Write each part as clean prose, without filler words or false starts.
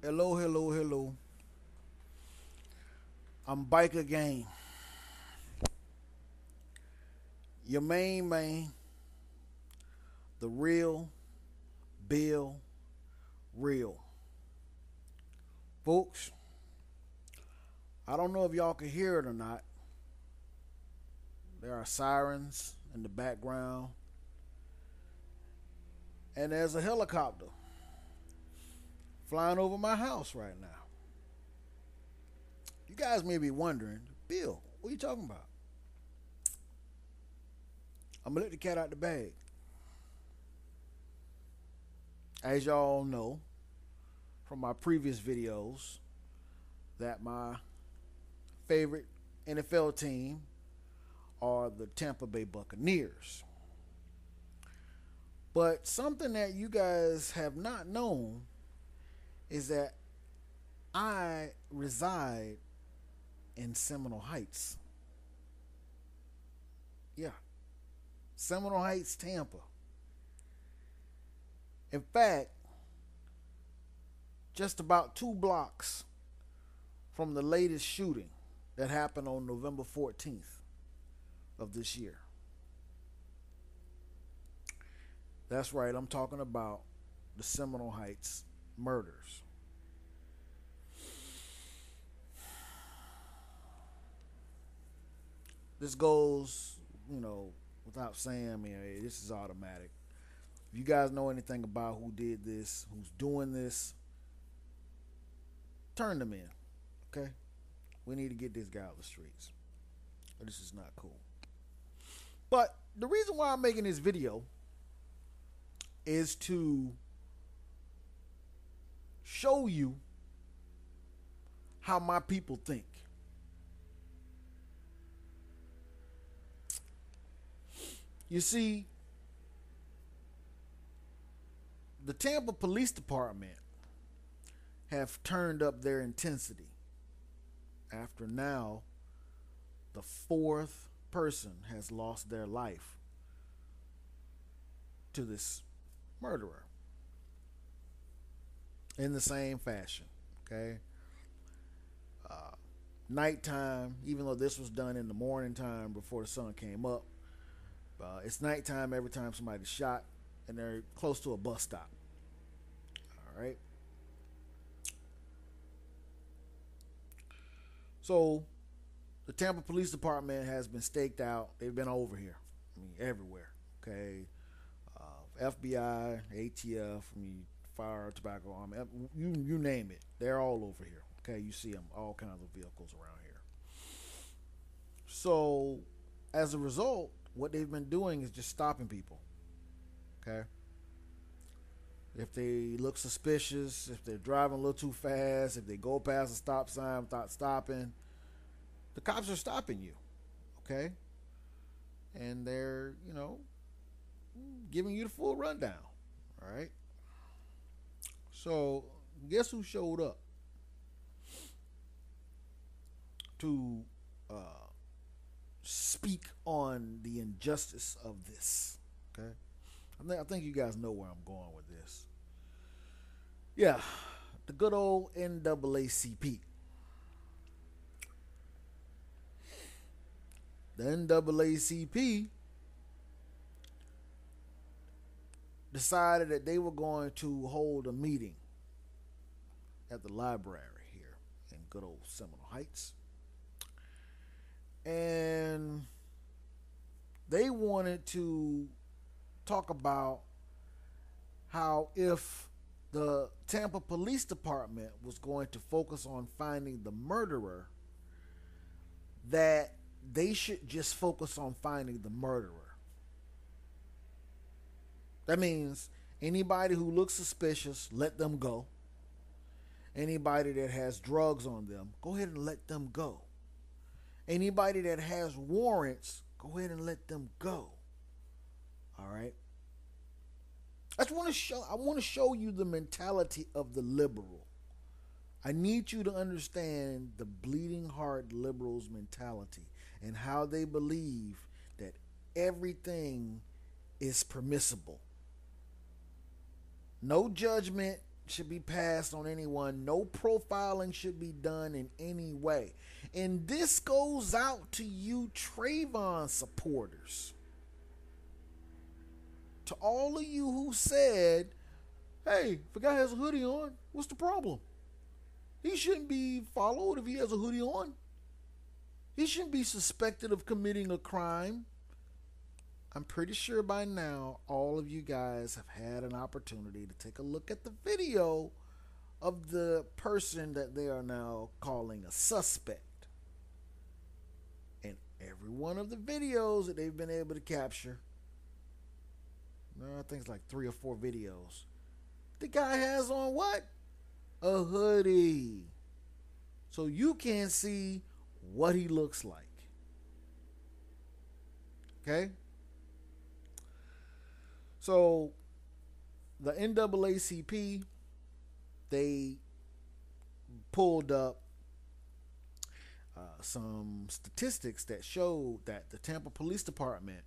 Hello, hello, hello. I'm Biker Gang. Your main man, the real Bill Real. Folks, I don't know if y'all can hear it or not. There are sirens in the background, and there's a helicopter flying over my house right now. You guys may be wondering, Bill, what are you talking about? I'm gonna let the cat out the bag. As y'all know from my previous videos, that my favorite NFL team are the Tampa Bay Buccaneers. But something that you guys have not known is that I reside in Seminole Heights. Yeah, Seminole Heights, Tampa. In fact, just about 2 blocks from the latest shooting that happened on November 14th of this year. That's right, I'm talking about the Seminole Heights murders. This goes, without saying, this is automatic. If you guys know anything about who did this, who's doing this, turn them in, okay? We need to get this guy out of the streets. This is not cool. But the reason why I'm making this video is to show you how my people think. You see, the Tampa Police Department have turned up their intensity after now the fourth person has lost their life to this murderer in the same fashion. Okay, nighttime, even though this was done in the morning time before the sun came up, it's nighttime every time somebody's shot and they're close to a bus stop. All right, so the Tampa Police Department has been staked out. They've been over here, everywhere. Okay, FBI, ATF, fire, tobacco, army, you name it, they're all over here. Okay, you see them, all kinds of vehicles around here. So, as a result, what they've been doing is just stopping people. Okay, if they look suspicious, if they're driving a little too fast, if they go past a stop sign without stopping, the cops are stopping you. Okay, and they're giving you the full rundown. All right. So, guess who showed up to speak on the injustice of this? Okay, I think you guys know where I'm going with this. Yeah, the good old NAACP. The NAACP decided that they were going to hold a meeting at the library here in good old Seminole Heights. And they wanted to talk about how if the Tampa Police Department was going to focus on finding the murderer, that they should just focus on finding the murderer. That means anybody who looks suspicious, let them go. Anybody that has drugs on them, go ahead and let them go. Anybody that has warrants, go ahead and let them go. All right. I want to show you the mentality of the liberal. I need you to understand the bleeding heart liberals' mentality and how they believe that everything is permissible. No judgment, should be passed on anyone. No profiling should be done in any way. And this goes out to you Trayvon supporters. To all of you who said, hey, if a guy has a hoodie on, what's the problem? He shouldn't be followed if he has a hoodie on. He shouldn't be suspected of committing a crime. I'm pretty sure by now all of you guys have had an opportunity to take a look at the video of the person that they are now calling a suspect. And every one of the videos that they've been able to capture, I think it's like 3 or 4 videos, the guy has on what? A hoodie. So you can see what he looks like. Okay? So the NAACP, they pulled up some statistics that showed that the Tampa Police Department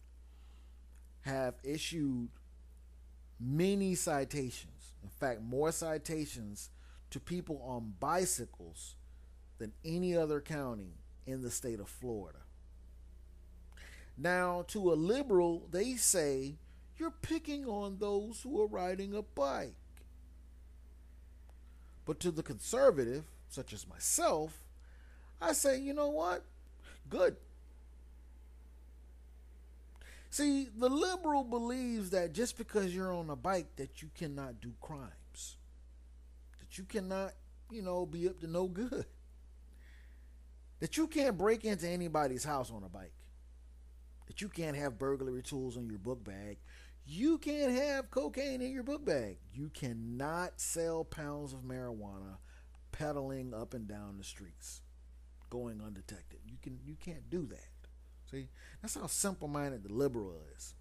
have issued many citations. In fact, more citations to people on bicycles than any other county in the state of Florida. Now, to a liberal, they say you're picking on those who are riding a bike. But to the conservative, such as myself, I say, you know what? Good. See, the liberal believes that just because you're on a bike that you cannot do crimes. That you cannot, be up to no good. That you can't break into anybody's house on a bike. That you can't have burglary tools in your book bag. You can't have cocaine in your book bag. You cannot sell pounds of marijuana pedaling up and down the streets, going undetected. You can't do that. See, that's how simple-minded the liberal is.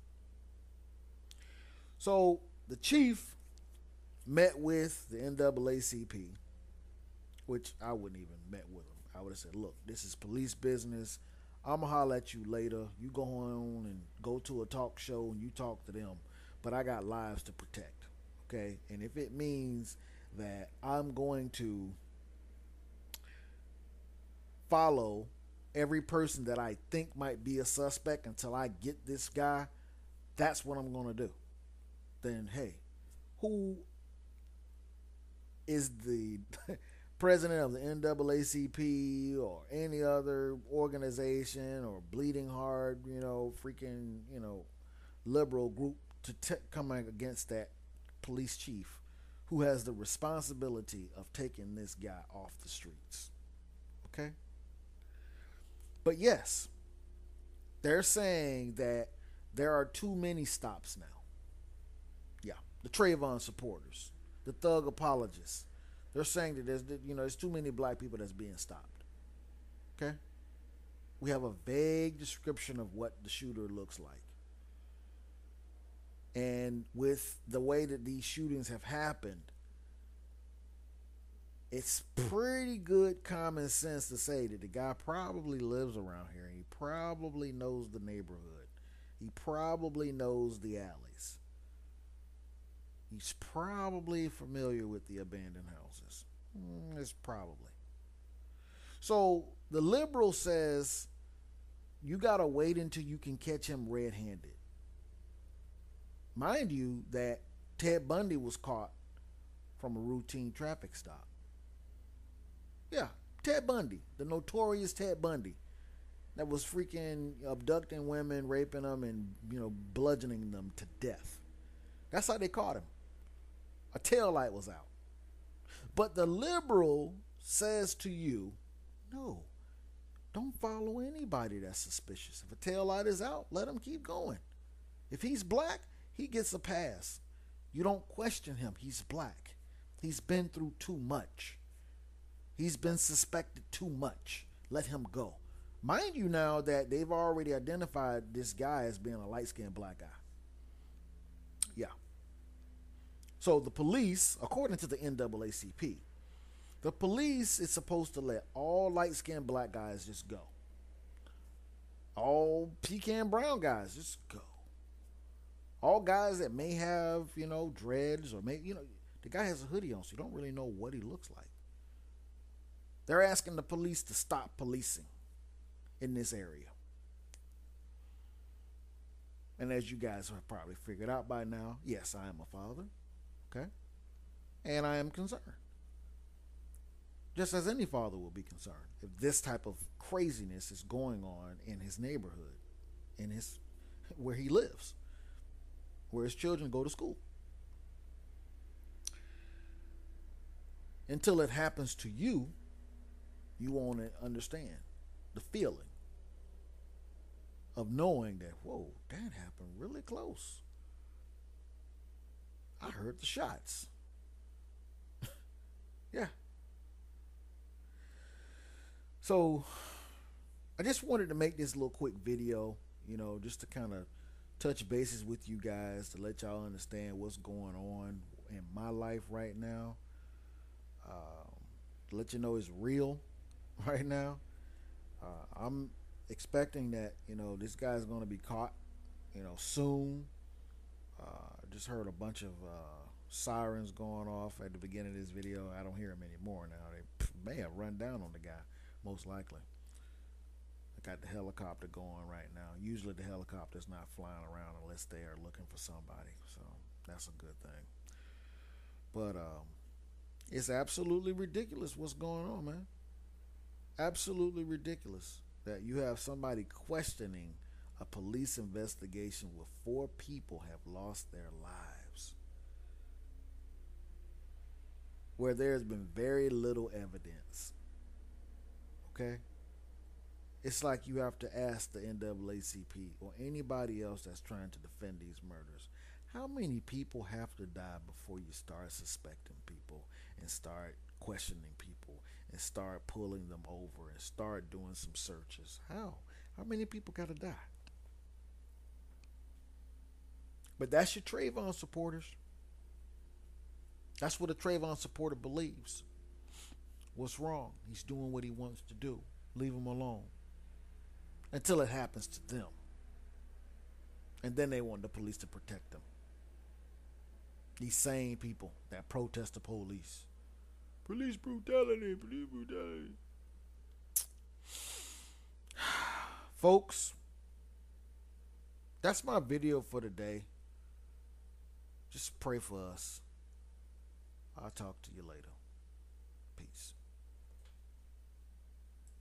So the chief met with the NAACP, which I wouldn't even met with him. I would have said, look, this is police business. I'm going to holler at you later. You go on and go to a talk show and you talk to them. But I got lives to protect. Okay? And if it means that I'm going to follow every person that I think might be a suspect until I get this guy, that's what I'm going to do. Then, hey, who is the president of the NAACP or any other organization or bleeding heart, freaking, liberal group to come against that police chief who has the responsibility of taking this guy off the streets? Okay? But yes, they're saying that there are too many stops now. Yeah, the Trayvon supporters, the thug apologists, they're saying that there's too many black people that's being stopped. Okay? We have a vague description of what the shooter looks like. And with the way that these shootings have happened, it's pretty good common sense to say that the guy probably lives around here. He probably knows the neighborhood. He probably knows the alleys. He's probably familiar with the abandoned houses. It's probably. So the liberal says you got to wait until you can catch him red-handed. Mind you that Ted Bundy was caught from a routine traffic stop. Yeah, Ted Bundy, the notorious Ted Bundy that was freaking abducting women, raping them, and, bludgeoning them to death. That's how they caught him. A taillight was out. But the liberal says to you, no, don't follow anybody that's suspicious. If a taillight is out, let him keep going. If he's black, he gets a pass. You don't question him. He's black. He's been through too much. He's been suspected too much. Let him go. Mind you now that they've already identified this guy as being a light-skinned black guy. Yeah. So the police, according to the NAACP, the police is supposed to let all light-skinned black guys just go. All pecan brown guys just go. All guys that may have, dreads or may, The guy has a hoodie on, so you don't really know what he looks like. They're asking the police to stop policing in this area. And as you guys have probably figured out by now, yes, I am a father. Okay? And I am concerned. Just as any father will be concerned if this type of craziness is going on in his neighborhood, in his where he lives, where his children go to school. Until it happens to you, you won't understand the feeling of knowing that, whoa, that happened really close. I heard the shots. Yeah. So I just wanted to make this little quick video, just to kind of touch bases with you guys, to let y'all understand what's going on in my life right now. To let you know it's real right now. I'm expecting that, this guy's going to be caught, soon. Just heard a bunch of sirens going off at the beginning of this video. I don't hear them anymore now. They may have run down on the guy, most likely. I got the helicopter going right now. Usually the helicopter's not flying around unless they are looking for somebody. So that's a good thing. But it's absolutely ridiculous what's going on, man. Absolutely ridiculous that you have somebody questioning a police investigation where 4 people have lost their lives, where there's been very little evidence. Okay? It's like you have to ask the NAACP or anybody else that's trying to defend these murders, how many people have to die before you start suspecting people and start questioning people and start pulling them over and start doing some searches? How many people got to die? But that's your Trayvon supporters. That's what a Trayvon supporter believes. What's wrong? He's doing what he wants to do. Leave him alone. Until it happens to them. And then they want the police to protect them. These same people that protest the police. Police brutality, police brutality. Folks, that's my video for today. Just pray for us. I'll talk to you later. Peace.